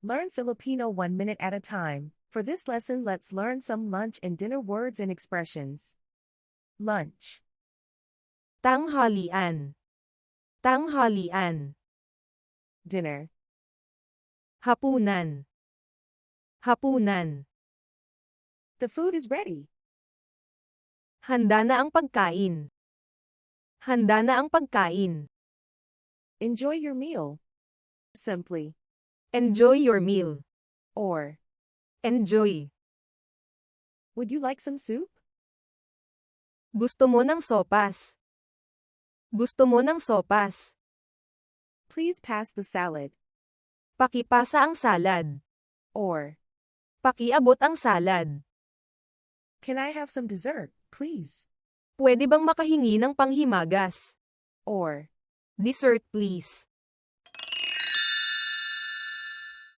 Learn Filipino 1 minute at a time. For this lesson, let's learn some lunch and dinner words and expressions. Lunch, Tanghalian. Tanghalian. dinner, Hapunan. Hapunan. the food is ready. Handa na ang pagkain. Handa na ang pagkain. Enjoy your meal. Simply, Enjoy your meal. or, Enjoy. would you like some soup? Gusto mo ng sopas? Gusto mo ng sopas? Please pass the salad. Pakipasa ang salad. Or, Pakiabot ang salad. can I have some dessert, please? Pwede bang makahingi ng panghimagas? Or, Dessert please.